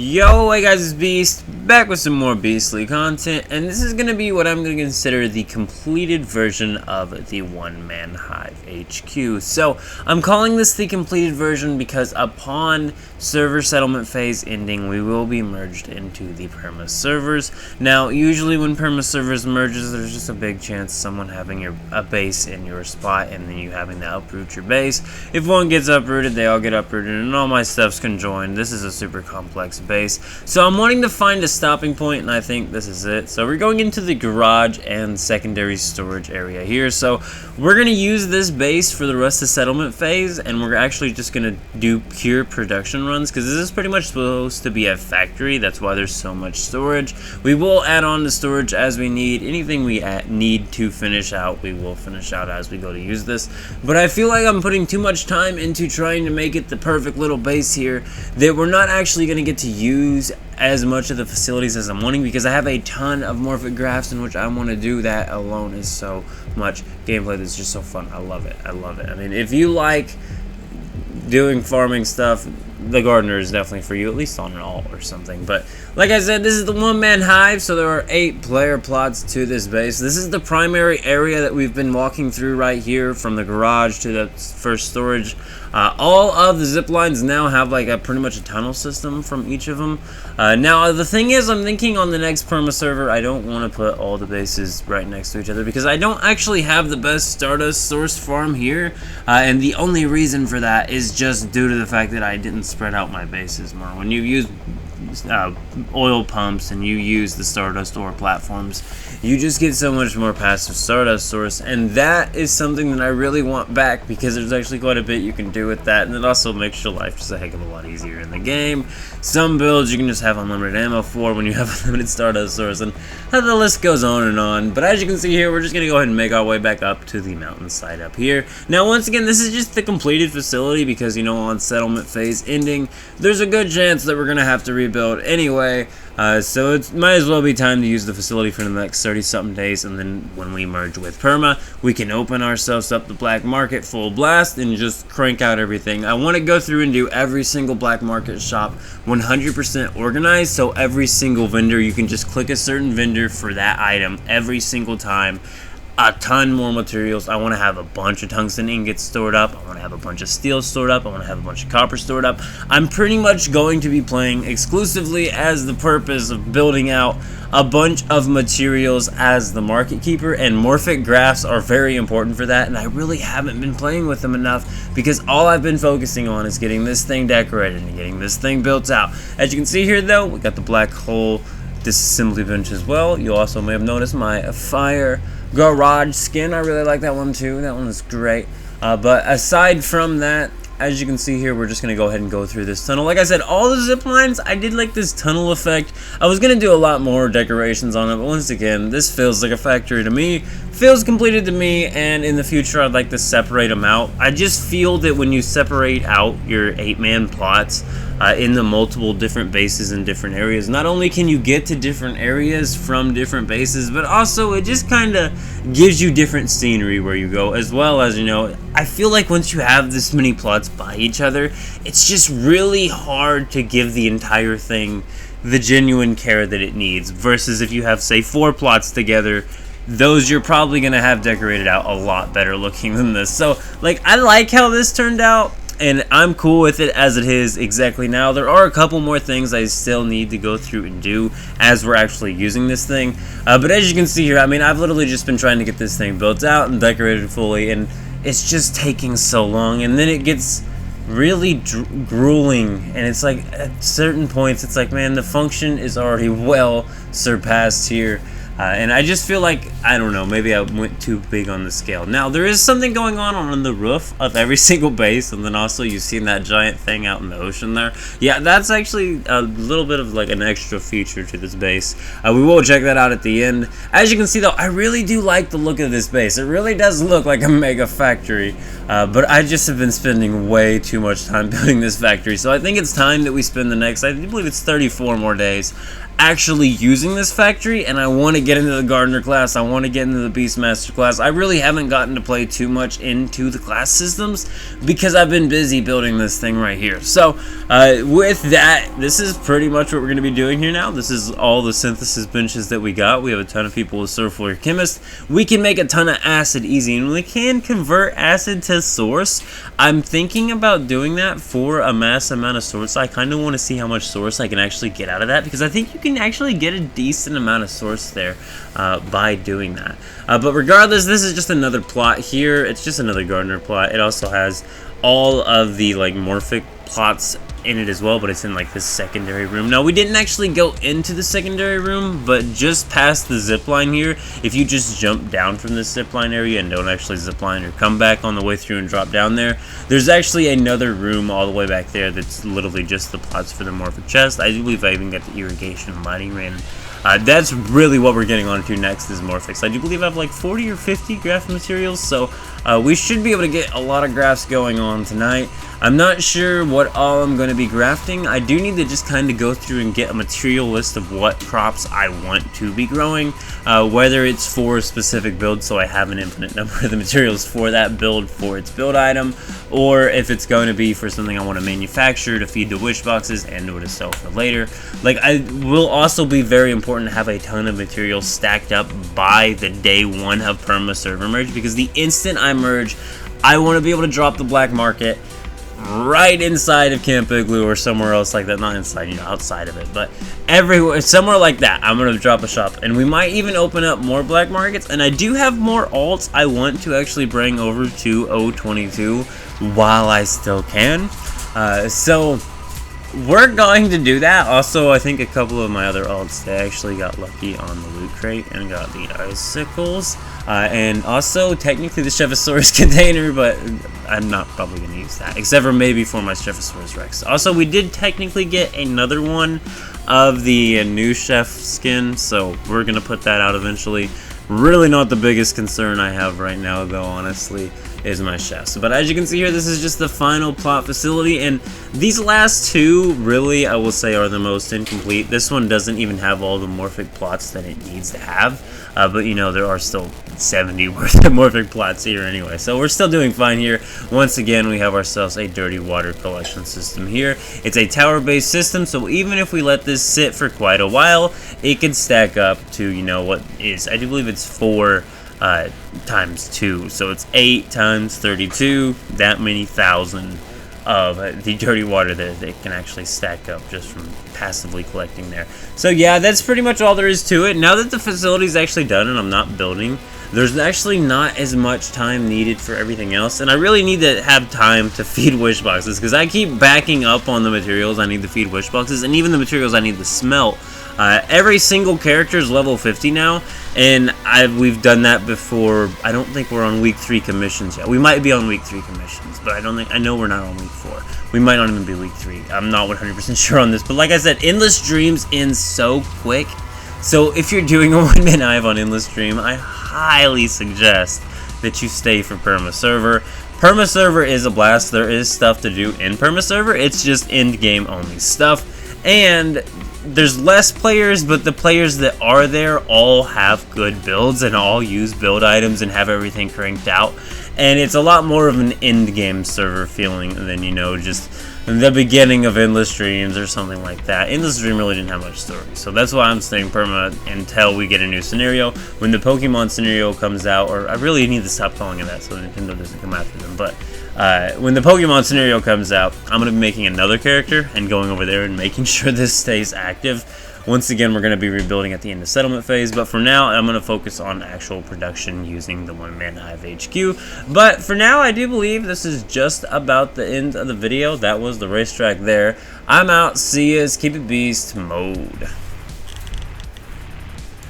Yo, hey guys, it's Beast, back with some more Beastly content, and this is going to be what I'm going to consider the completed version of the One Man Hive HQ. So, I'm calling this the completed version because upon server settlement phase ending, we will be merged into the Perma servers. Now, usually when Perma servers merges, there's just a big chance someone having a base in your spot, and then you having to uproot your base. If one gets uprooted, they all get uprooted, and all my stuff's conjoined. This is a super complex base, so I'm wanting to find a stopping point, and I think this is it. So we're going into the garage and secondary storage area here. So we're going to use this base for the rest of the settlement phase, and we're actually just going to do pure production runs because this is pretty much supposed to be a factory. That's why there's so much storage. We will add on the storage as we need. Anything we need to finish out, we will finish out as we go to use this. But I feel like I'm putting too much time into trying to make it the perfect little base here that we're not actually going to get to use as much of the facilities as I'm wanting, because I have a ton of morphic graphs in which I want to do. That alone is so much gameplay that's just so fun. I love it. I love it. I mean, if you like doing farming stuff, the gardener is definitely for you, at least on an alt or something. But like I said, this is the One Man Hive, so there are 8 player plots to this base. This is the primary area that we've been walking through right here, from the garage to the first storage. All of the zip lines now have like pretty much a tunnel system from each of them. Now the thing is, I'm thinking on the next perma server, I don't want to put all the bases right next to each other because I don't actually have the best Stardust source farm here, and the only reason for that is just due to the fact that I didn't spread out my bases more. When you use oil pumps and you use the Stardust ore platforms, you just get so much more passive Stardust source, and that is something that I really want back because there's actually quite a bit you can do with that, and it also makes your life just a heck of a lot easier in the game. Some builds you can just have unlimited ammo for when you have unlimited Stardust source, and the list goes on and on. But as you can see here, we're just going to go ahead and make our way back up to the mountainside up here. Now once again, this is just the completed facility because, you know, on settlement phase ending, there's a good chance that we're going to have to rebuild anyway. So it might as well be time to use the facility for the next 30-something days, and then when we merge with Perma, we can open ourselves up the black market full blast and just crank out everything. I want to go through and do every single black market shop 100% organized, so every single vendor, you can just click a certain vendor for that item every single time. A ton more materials. I want to have a bunch of tungsten ingots stored up. I want to have a bunch of steel stored up. I want to have a bunch of copper stored up. I'm pretty much going to be playing exclusively as the purpose of building out a bunch of materials as the market keeper, and morphic graphs are very important for that, and I really haven't been playing with them enough because all I've been focusing on is getting this thing decorated and getting this thing built out. As you can see here though, we got the black hole disassembly bench as well. You also may have noticed my fire garage skin. I really like that one too. That one is great. But aside from that, as you can see here, we're just going to go ahead and go through this tunnel. Like I said, all the zip lines, I did like this tunnel effect. I was going to do a lot more decorations on it, but once again, this feels like a factory to me. Feels completed to me, and in the future, I'd like to separate them out. I just feel that when you separate out your 8-man plots in the multiple different bases in different areas, not only can you get to different areas from different bases, but also it just kind of gives you different scenery where you go, as well as, you know, I feel like once you have this many plots by each other, it's just really hard to give the entire thing the genuine care that it needs, versus if you have, say, 4 plots together, those you're probably going to have decorated out a lot better looking than this. So, like, I like how this turned out, and I'm cool with it as it is exactly now. There are a couple more things I still need to go through and do as we're actually using this thing. But as you can see here, I mean, I've literally just been trying to get this thing built out and decorated fully, and it's just taking so long. And then it gets really grueling, and it's like at certain points, it's like, man, the function is already well surpassed here. And I just feel like, I don't know, maybe I went too big on the scale. Now, there is something going on the roof of every single base, and then also you've seen that giant thing out in the ocean there. Yeah, that's actually a little bit of like an extra feature to this base. We will check that out at the end. As you can see though, I really do like the look of this base. It really does look like a mega factory, but I just have been spending way too much time building this factory. So I think it's time that we spend the next, I believe it's 34 more days, actually using this factory, and I want to get into the Gardener class. I want to get into the Beastmaster class. I really haven't gotten to play too much into the class systems because I've been busy building this thing right here. So with that, this is pretty much what we're going to be doing here now. This is all the synthesis benches that we got. We have a ton of people with Surf Warrior Chemist. We can make a ton of acid easy, and we can convert acid to source. I'm thinking about doing that for a mass amount of source. I kind of want to see how much source I can actually get out of that, because I think you can actually get a decent amount of source there by doing that. But regardless, this is just another plot here. It's just another Gardener plot. It also has all of the like morphic plots in it as well, but it's in like this secondary room. Now, we didn't actually go into the secondary room, but just past the zip line here, if you just jump down from this zip line area and don't actually zip line or come back on the way through and drop down there, there's actually another room all the way back there that's literally just the plots for the morphic chest. I do believe I even got the irrigation lighting ran. That's really what we're getting on to next is morphics. I do believe I have like 40 or 50 graph materials, so we should be able to get a lot of graphs going on tonight. I'm not sure what all I'm going to be grafting. I do need to just kind of go through and get a material list of what crops I want to be growing, whether it's for a specific build, so I have an infinite number of the materials for that build for its build item, or if it's going to be for something I want to manufacture to feed the wish boxes and or to sell for later. Like, I will also be very important to have a ton of materials stacked up by the day one of perma server merge, because the instant I merge, I want to be able to drop the black market right inside of Camp Igloo or somewhere else like that. Not inside, you know, outside of it, but everywhere, somewhere like that. I'm gonna drop a shop, and we might even open up more black markets. And I do have more alts I want to actually bring over to 022 while I still can. So we're going to do that. Also, I think a couple of my other alts, they actually got lucky on the loot crate and got the icicles. And also, technically, the Chephosaurus container, but I'm not probably going to use that, except for maybe for my Chephosaurus Rex. Also, we did technically get another one of the new chef skin, so we're going to put that out eventually. Really not the biggest concern I have right now, though, honestly, is my chefs. But as you can see here, this is just the final plot facility, and these last two, really, I will say, are the most incomplete. This one doesn't even have all the morphic plots that it needs to have, but you know, there are still 70 worth of morphic plots here anyway, so we're still doing fine here. Once again, we have ourselves a dirty water collection system here. It's a tower-based system, so even if we let this sit for quite a while, it can stack up to, you know, what is, I do believe it's 4 times 2, so it's 8 times 32, that many thousand of the dirty water that it can actually stack up just from passively collecting there. So yeah, that's pretty much all there is to it. Now that the facility is actually done and I'm not building, there's actually not as much time needed for everything else, and I really need to have time to feed wish boxes, because I keep backing up on the materials I need to feed wish boxes, and even the materials I need to smelt. Every single character is level 50 now, and we've done that before. I don't think we're on week 3 commissions yet. We might be on week 3 commissions, but I know we're not on week 4. We might not even be week 3. I'm not 100% sure on this, but like I said, Endless Dreams ends so quick. So if you're doing a One Man Hive on Endless Dream, I highly suggest that you stay for Perma Server. Perma Server is a blast. There is stuff to do in Perma Server. It's just end game only stuff, and there's less players, but the players that are there all have good builds and all use build items and have everything cranked out. And it's a lot more of an end game server feeling than, you know, just the beginning of Endless Dreams or something like that. Endless Dream really didn't have much story, so that's why I'm staying perma until we get a new scenario. When the Pokemon scenario comes out, or I really need to stop calling it that so Nintendo doesn't come after them, but when the Pokemon scenario comes out, I'm going to be making another character and going over there and making sure this stays active. Once again, we're going to be rebuilding at the end of settlement phase, but for now, I'm going to focus on actual production using the One Man Hive HQ. But for now, I do believe this is just about the end of the video. That was the racetrack there. I'm out. See yas. Keep it beast mode.